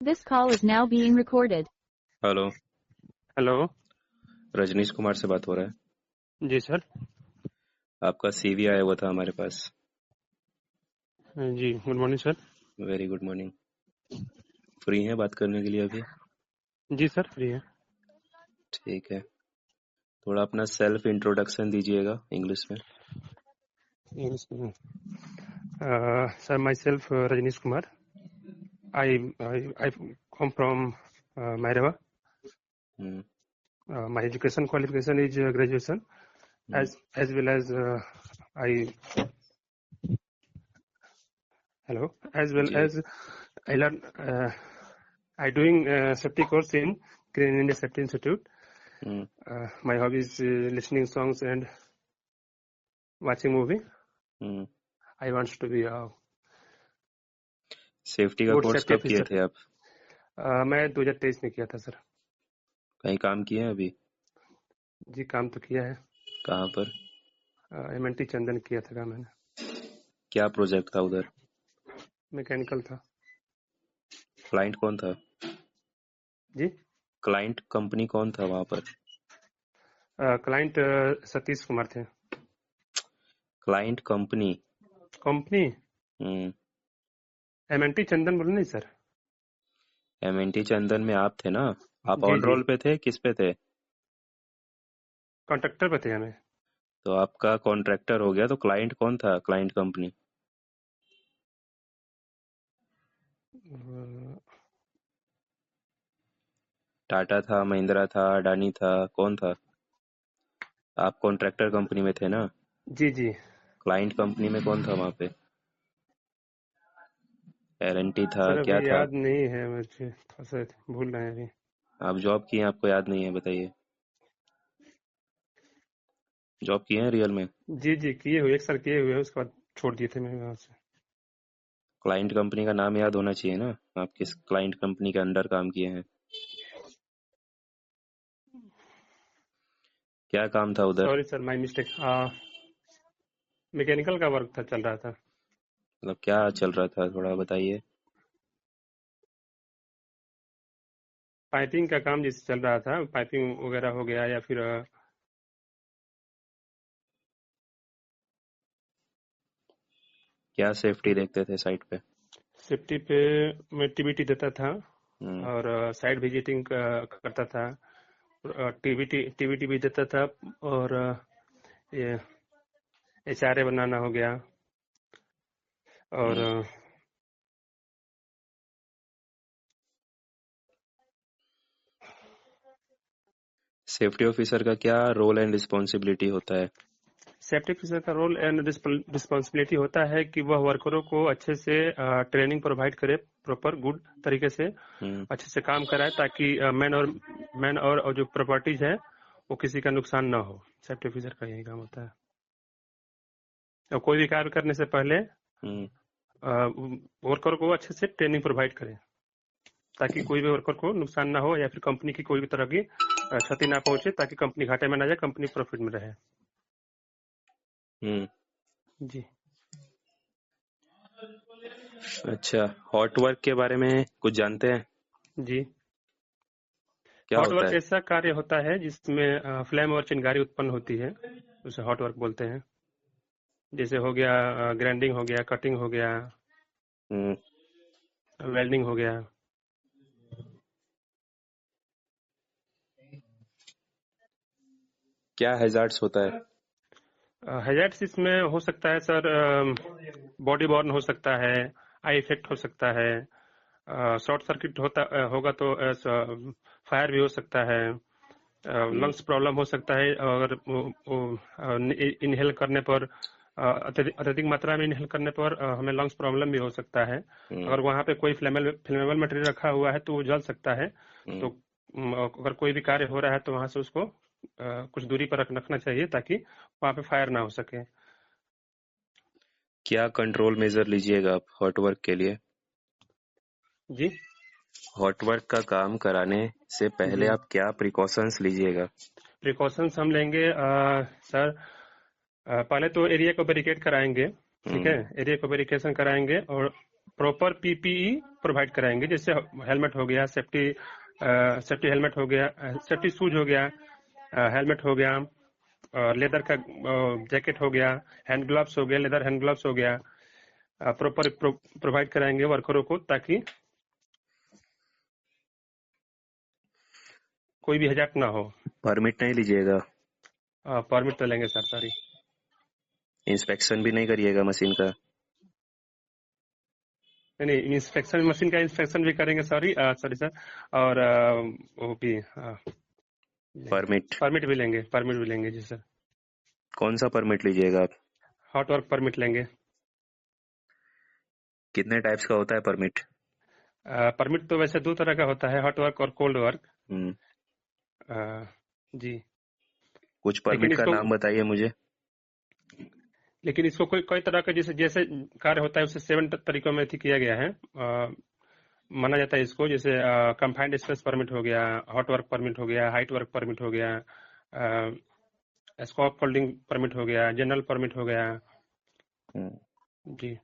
This call is now being recorded. Hello, hello. Rajnish Kumar से बात हो रहा है। जी सर। आपका सीवी आया हुआ था हमारे पास। जी good morning sir. Very good morning. Free हैं बात करने के लिए अभी? जी सर फ्री है। ठीक है, थोड़ा अपना सेल्फ इंट्रोडक्शन दीजिएगा इंग्लिश में। Sir myself Rajnish Kumar. I come from Mairava. My education qualification is graduation, as well as I जी। I learn I doing safety course in Green India Safety Institute. My hobby is listening songs and watching movie. I want to be a safety का good course safety कब किए officer. थे आप? मैं 2023 में किया था सर। कहीं काम किए हैं अभी? जी काम तो किया है। कहाँ पर? MNT चंदन किया था काम मैंने। क्या प्रोजेक्ट था उधर? मैकेनिकल था। क्लाइंट कौन था? जी क्लाइंट कंपनी कौन था वहाँ पर? क्लाइंट सतीश कुमार थे। Client company? कंपनी MNT चंदन बोले नहीं सर। एमएनटी चंदन में आप थे ना? आप जी ऑन जी रोल पे थे, किस पे थे? कॉन्ट्रैक्टर पे थे हमें। तो आपका कॉन्ट्रैक्टर हो गया, तो क्लाइंट कौन था? क्लाइंट कंपनी टाटा था, महिंद्रा था, अडानी था, कौन था? आप कॉन्ट्रैक्टर कंपनी में थे ना? जी जी क्लाइंट कंपनी में कौन था वहाँ पे? एलएनटी था, सर क्या अभी था? याद नहीं है मुझे, थोड़ा सा भूल रहे हैं अभी। आप जॉब किए हैं, आपको याद नहीं है? बताइए। जॉब किए हैं रियल में? जी जी किए हुए, 1 साल किए हुए, उसके बाद छोड़ दिए थे मैं वहाँ से। क्लाइंट कंपनी का नाम याद होना चाहिए ना, आप किस क्लाइंट कंपनी के अंडर काम किए हैं। क्या काम था उधर? Sorry sir my mistake. Mechanical का वर्क था, चल रहा था। मतलब क्या चल रहा था, थोड़ा बताइए। पाइपिंग का काम जिससे चल रहा था, पाइपिंग वगैरह हो गया या फिर क्या सेफ्टी देखते थे साइट पे? सेफ्टी पे मैं टीबीटी देता था हम्म, और साइट विजिटिंग करता था। टीबीटी भी देता था और ये HRA बनाना हो गया और सेफ्टी ऑफिसर का क्या रोल एंड रिस्पॉन्सिबिलिटी होता है? सेफ्टी ऑफिसर का रोल एंड रिस्पॉन्सिबिलिटी होता है कि वह वर्करों को अच्छे से ट्रेनिंग प्रोवाइड करे, प्रॉपर गुड तरीके से अच्छे से काम कराए, ताकि मैन और जो प्रॉपर्टीज है वो किसी का नुकसान ना हो। सेफ्टी ऑफिसर का यही काम होता है। और कोई भी कार्य करने से पहले वर्कर को अच्छे से ट्रेनिंग प्रोवाइड करें, ताकि कोई भी वर्कर को नुकसान ना हो या फिर कंपनी की कोई भी तरह की क्षति ना पहुंचे, ताकि कंपनी घाटे में ना जाए, कंपनी प्रॉफिट में रहे। जी अच्छा, हॉट वर्क के बारे में कुछ जानते हैं? जी क्या हॉट होता वर्क है? ऐसा कार्य होता है जिसमें फ्लेम और चिंगारी उत्पन्न होती है, उसे हॉट वर्क बोलते हैं। जैसे हो गया ग्राइंडिंग हो गया, कटिंग हो गया, वेल्डिंग हो गया। क्या हैजार्ड्स होता है? हैजर्ड्स इसमें हो सकता है सर, बॉडी बॉर्न हो सकता है, आई इफेक्ट हो सकता है, शॉर्ट सर्किट होगा तो फायर भी हो सकता है, लंग्स प्रॉब्लम हो सकता है, अगर इनहेल करने पर अत्यधिक मात्रा में इनहेल करने पर हमें लंग्स प्रॉब्लम भी हो सकता है। अगर वहाँ पे कोई फ्लेमेबल मटेरियल रखा हुआ है तो वो जल सकता है। तो अगर कोई भी कार्य हो रहा है तो वहां से उसको कुछ दूरी पर रखना चाहिए, ताकि वहां पे फायर ना हो सके। क्या कंट्रोल मेजर लीजिएगा आप हॉट वर्क के लिए? जी हॉट वर्क का काम कराने से पहले जी आप क्या प्रिकॉशंस लीजिएगा? प्रिकॉशंस हम लेंगे सर, पहले तो एरिया को बैरिकेड कराएंगे। ठीक है, एरिया को बैरिकेशन कराएंगे और प्रॉपर पीपीई प्रोवाइड कराएंगे, जैसे हेलमेट हो गया, सेफ्टी हेलमेट हो गया, सेफ्टी शूज हो गया, हेलमेट हो गया, लेदर का जैकेट हो गया, हैंड ग्लव्स हो गया, लेदर हैंड ग्लव्स हो गया, प्रॉपर प्रोवाइड कराएंगे वर्करों को, ताकि कोई भी हजाक ना हो। परमिट नहीं लीजिएगा? परमिट तो लेंगे सर, सॉरी। इंस्पेक्शन भी नहीं करिएगा मशीन का? नहीं, इंस्पेक्शन, मशीन का इंस्पेक्शन भी करेंगे, सॉरी सर। और वो भी परमिट भी लेंगे जी सर। कौन सा परमिट लीजिएगा आप? हॉट वर्क परमिट लेंगे। कितने टाइप्स का होता है परमिट? परमिट तो वैसे 2 तरह का होता है, हॉट वर्क और कोल्ड वर्क। जी। कुछ परमिट का नाम बताइए मुझे। लेकिन इसको कोई तरह का जैसे कार्य होता है उसे 7 तरीकों में किया गया है, माना जाता है इसको। जैसे कंफाइंड स्पेस परमिट हो गया, हॉट वर्क परमिट हो गया, हाइट वर्क परमिट हो गया, स्कोप होल्डिंग परमिट हो गया, जनरल परमिट हो गया। जी।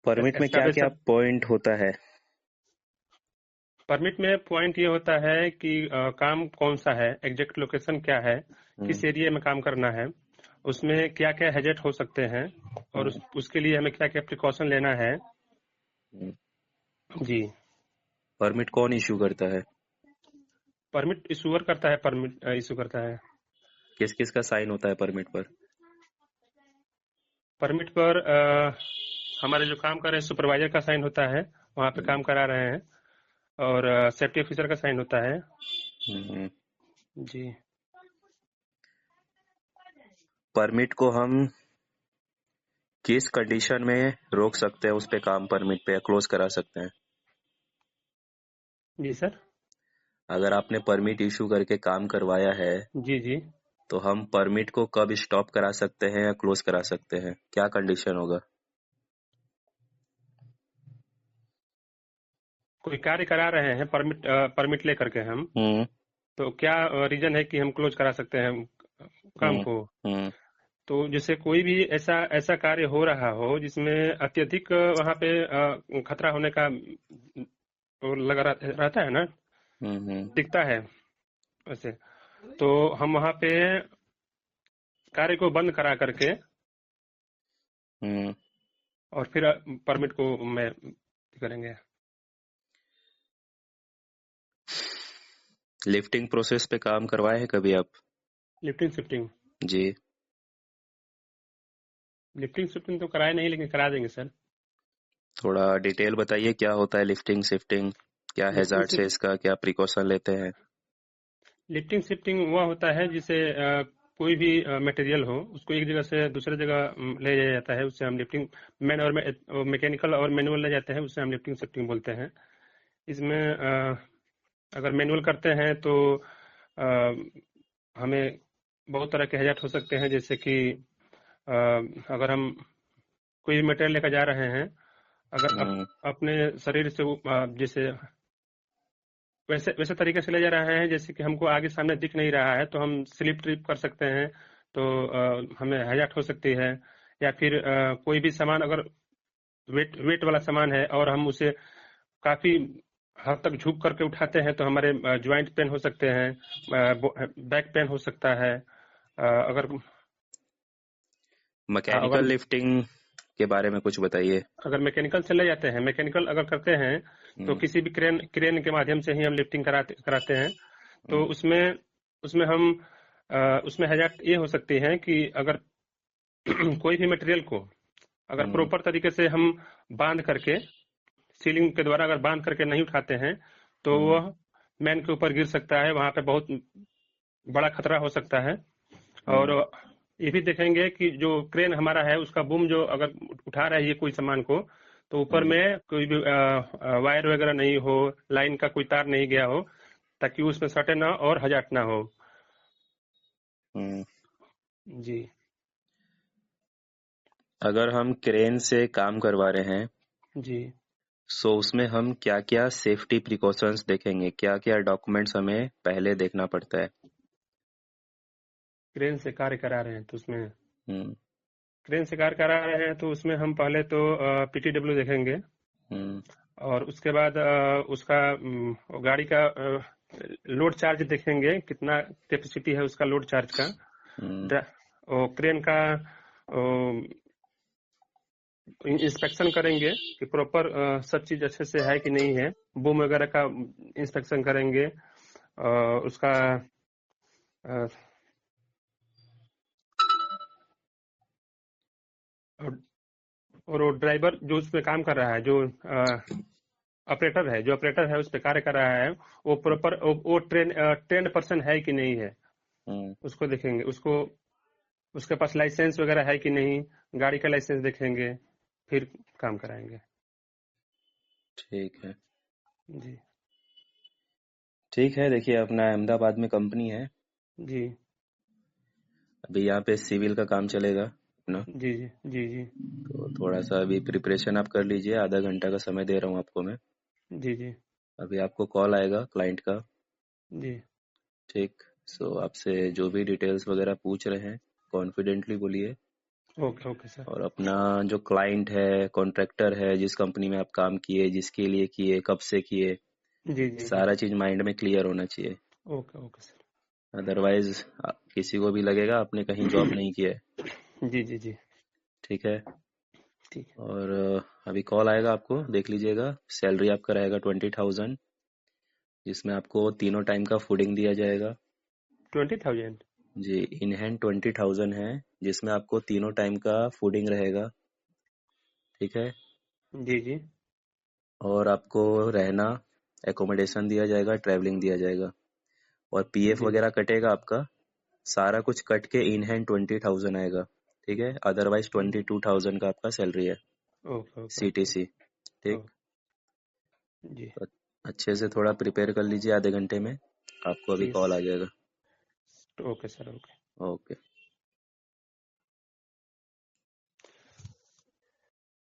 परमिट में क्या क्या पॉइंट होता है? परमिट में पॉइंट ये होता है कि काम कौन सा है, एग्जैक्ट लोकेशन क्या है, किस एरिया में काम करना है, उसमें क्या क्या हैजर्ड हो सकते हैं, और उसके लिए हमें क्या क्या प्रिकॉशन लेना है। जी। परमिट कौन इशू करता है? परमिट इशूअर करता है, परमिट इशू करता है। किस किस का साइन होता है परमिट पर? परमिट पर हमारे जो काम कर रहे हैं सुपरवाइजर का साइन होता है, वहाँ पे काम करा रहे हैं, और सेफ्टी ऑफिसर का साइन होता है। जी। परमिट को हम किस कंडीशन में रोक सकते हैं उस पे काम, परमिट पे, या क्लोज करा सकते हैं? जी सर। अगर आपने परमिट इशू करके काम करवाया है, जी जी, तो हम परमिट को कब स्टॉप करा सकते हैं या क्लोज करा सकते हैं? क्या कंडीशन होगा? कोई कार्य करा रहे हैं परमिट लेकर के हम, तो क्या रीजन है कि हम क्लोज करा सकते हैं काम को? तो जैसे कोई भी ऐसा कार्य हो रहा हो जिसमें अत्यधिक वहाँ पे खतरा होने का लगा रहता है ना, दिखता है वैसे, तो हम वहाँ पे कार्य को बंद करा करके और फिर परमिट को मैं करेंगे। लिफ्टिंग प्रोसेस पे काम करवाए हैं कभी आप? Lifting shifting? जी। लिफ्टिंग शिफ्टिंग तो कराए नहीं, लेकिन करा देंगे सर। थोड़ा डिटेल बताइए, क्या होता है लिफ्टिंग शिफ्टिंग, क्या हैजार्ड है इसका, क्या प्रिकॉशन लेते हैं? लिफ्टिंग शिफ्टिंग वह होता है जिसे कोई भी मटेरियल हो उसको एक जगह से दूसरे जगह ले जाया जाता है, उससे हम लिफ्टिंग, मैकेनिकल और मैनुअल ले जाते हैं, उससे हम लिफ्टिंग शिफ्टिंग बोलते हैं। इसमें अगर मैनुअल करते हैं तो हमें बहुत तरह के हैजार्ड हो सकते हैं, जैसे कि अगर हम कोई भी मटेरियल लेकर जा रहे हैं, अगर अपने शरीर से जैसे वैसे तरीके से ले जा रहे हैं जैसे कि हमको आगे सामने दिख नहीं रहा है, तो हम स्लिप ट्रिप कर सकते हैं, तो हमें हैजार्ड हो सकती है। या फिर कोई भी सामान अगर वेट वाला सामान है और हम उसे काफी हद तक झुक करके उठाते हैं, तो हमारे ज्वाइंट पेन हो सकते हैं, बैक पेन हो सकता है। अगर मैकेनिकल लिफ्टिंग के बारे में कुछ बताइए। अगर मैकेनिकल से ले जाते हैं, मैकेनिकल अगर करते हैं तो किसी भी क्रेन के माध्यम से ही हम लिफ्टिंग कराते हैं, तो उसमें हम उसमें हैजार्ड ये हो सकती है कि अगर कोई भी मटेरियल को अगर प्रॉपर तरीके से हम बांध करके, सीलिंग के द्वारा अगर बांध करके नहीं उठाते हैं, तो वह मैन के ऊपर गिर सकता है, वहां पे बहुत बड़ा खतरा हो सकता है। और ये भी देखेंगे कि जो क्रेन हमारा है उसका बूम जो अगर उठा रहा है ये कोई सामान को, तो ऊपर में कोई भी वायर वगैरह नहीं हो, लाइन का कोई तार नहीं गया हो, ताकि उसमें सटे ना और हैजार्ड ना हो। जी। अगर हम क्रेन से काम करवा रहे हैं जी, सो उसमें हम क्या क्या सेफ्टी प्रिकॉशंस देखेंगे, क्या क्या डॉक्यूमेंट्स हमें पहले देखना पड़ता है? क्रेन से कार्य करा रहे हैं तो उसमें क्रेन से कार्य करा रहे हैं तो उसमें हम पहले तो PTW देखेंगे हम्म, और उसके बाद उसका गाड़ी का लोड चार्ज देखेंगे, कितना कैपेसिटी है उसका लोड चार्ज का। हम्म, और क्रेन का इंस्पेक्शन करेंगे कि प्रॉपर सब चीज अच्छे से है कि नहीं है। बूम वगैरह का इंस्पेक्शन करेंगे। उसका अ, और वो ड्राइवर जो उस पे काम कर रहा है, जो ऑपरेटर है उस पे कार्य कर रहा है, वो प्रॉपर वो ट्रेंड पर्सन है कि नहीं है, हम्म, उसको देखेंगे। उसको उसके पास लाइसेंस वगैरह है कि नहीं, गाड़ी का लाइसेंस देखेंगे, फिर काम कराएंगे। ठीक है। जी ठीक है, देखिए अपना अहमदाबाद में कंपनी है। जी अभी यहाँ पे सिविल का काम चलेगा अपना। जी जी जी जी तो थोड़ा सा अभी प्रिपरेशन आप कर लीजिए, आधा घंटा का समय दे रहा हूँ आपको मैं। जी जी अभी आपको कॉल आएगा क्लाइंट का। जी। ठीक। सो आपसे जो भी डिटेल्स वगैरह पूछ रहे हैं कॉन्फिडेंटली बोलिए। Okay okay sir. और अपना जो क्लाइंट है, कॉन्ट्रैक्टर है, जिस कंपनी में आप काम किए, जिसके लिए किए, कब से किए, जी जी जी। सारा चीज माइंड में क्लियर होना चाहिए। Okay okay sir. अदरवाइज किसी को भी लगेगा आपने कहीं जॉब नहीं किया है। जी जी जी। ठीक है। ठीक है। और अभी कॉल आएगा आपको, देख लीजिएगा। सैलरी आपका रहेगा 20,000, जिसमें आपको तीनों टाइम का फूडिंग दिया जाएगा। 20,000। जी, इन हैंड 20,000 है, जिसमें आपको तीनों टाइम का फूडिंग रहेगा। ठीक है। जी जी और आपको रहना, एकोमोडेशन दिया जाएगा, ट्रैवलिंग दिया जाएगा। और पीएफ जी। वगैरह कटेगा आपका, सारा कुछ कट के इन हैंड 20,000 आएगा। ठीक है। अदरवाइज 22,000 का आपका सैलरी है, ओके ओके ओके। सीटीसी। ठीक। ओके जी। तो अच्छे से थोड़ा प्रिपेयर कर लीजिए, आधे घंटे में आपको अभी ठीक कॉल है। आ जाएगा। Okay sir. ओके। ओके।